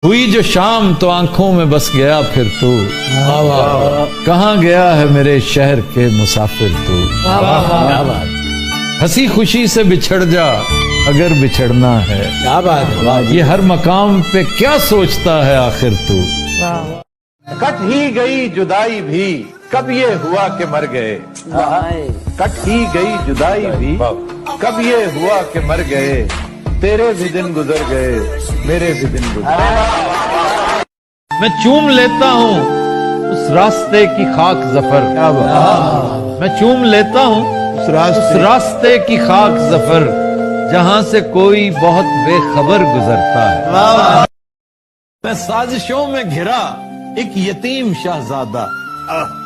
हुई जो शाम तो आंखों में बस गया फिर तू, कहाँ गया है मेरे शहर के मुसाफिर तू। हंसी खुशी से बिछड़ जा अगर बिछड़ना है, क्या बात है, ये हर मकाम पे क्या सोचता है आखिर तू। कट ही गई जुदाई भी कब ये हुआ कि मर गए, कट ही गई जुदाई भी कब ये हुआ कि मर गए, तेरे भी दिन गुजर गए मेरे भी दिन गुजर गए। मैं चूम लेता हूँ उस रास्ते की खाक जफर, मैं चूम लेता हूँ उस रास्ते की खाक जफर, जहाँ से कोई बहुत बेखबर गुजरता है। मैं साजिशों में घिरा एक यतीम शहजादा,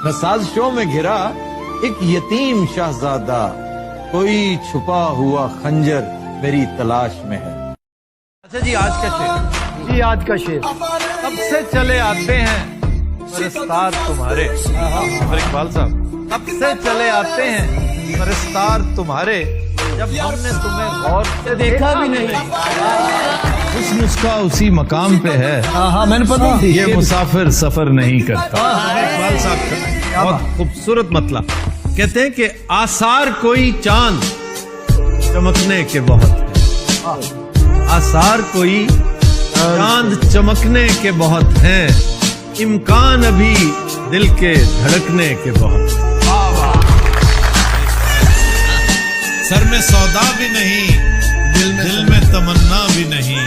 मैं साजिशों में घिरा एक यतीम शहजादा, कोई छुपा हुआ खंजर मेरी तलाश में है। अच्छा जी, आज का शेर। जी आज का शेर। कब से चले आते हैं परस्तार तुम्हारे, इकबाल साहब, कब से चले आते हैं परस्तार तुम्हारे, जब हमने तुम्हें गौर से देखा भी नहीं। उस मुस्का उसी मकाम पे है, हाँ मैंने पता थी। ये मुसाफिर सफर नहीं करता। इकबाल साहब का बहुत खूबसूरत मतलब कहते हैं कि आसार कोई चांद चमकने के बहुत हैं, आसार कोई चांद चमकने के बहुत हैं, इम्कान अभी दिल के धड़कने के बहुत हैं। सर में सौदा भी नहीं, दिल में तमन्ना भी नहीं,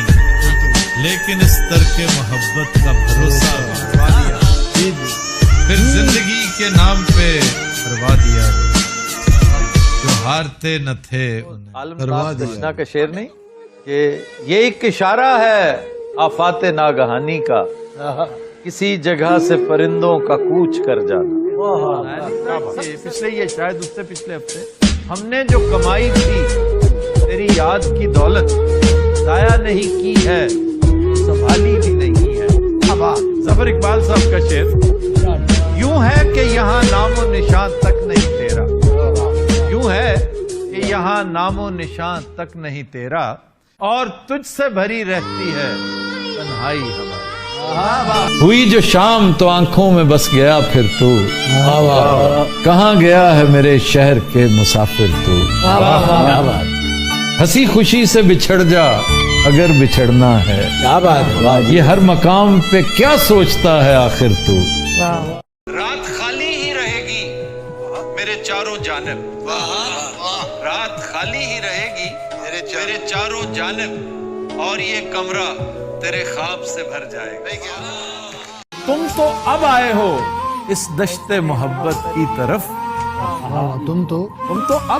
लेकिन इस तरके मोहब्बत का भरोसा भी, फिर जिंदगी के नाम पे करवा दिया, जो हारते न थे कृष्णा का शेर नहीं कि ये एक इशारा है आफाते नागहानी का, किसी जगह से परिंदों का कूच कर जाना। पिछले ये शायद उससे पिछले हफ्ते हमने जो कमाई थी तेरी याद की दौलत, जाया नहीं की है संभाली भी नहीं है। जफर इकबाल साहब का शेर यूं है कि यहाँ नामो निशान तक नहीं तेरा, यूं है कि यहाँ नामो निशान तक नहीं तेरा, और तुझसे भरी रहती है तन्हाई हमारी। हुई जो शाम तो आंखों में बस गया फिर तू, कहाँ गया है मेरे शहर के मुसाफिर तू। हंसी खुशी से बिछड़ जा अगर बिछड़ना है, क्या बात है, ये हर मकाम पे क्या सोचता है आखिर तू। रात खाली ही रहेगी मेरे चारों जानिब, रात खाली ही रहेगी मेरे चारों जानिब, और ये कमरा तेरे ख्वाब से भर जाएगा। तुम तो अब आए हो इस दश्ते मोहब्बत की तरफ, तुम तो अब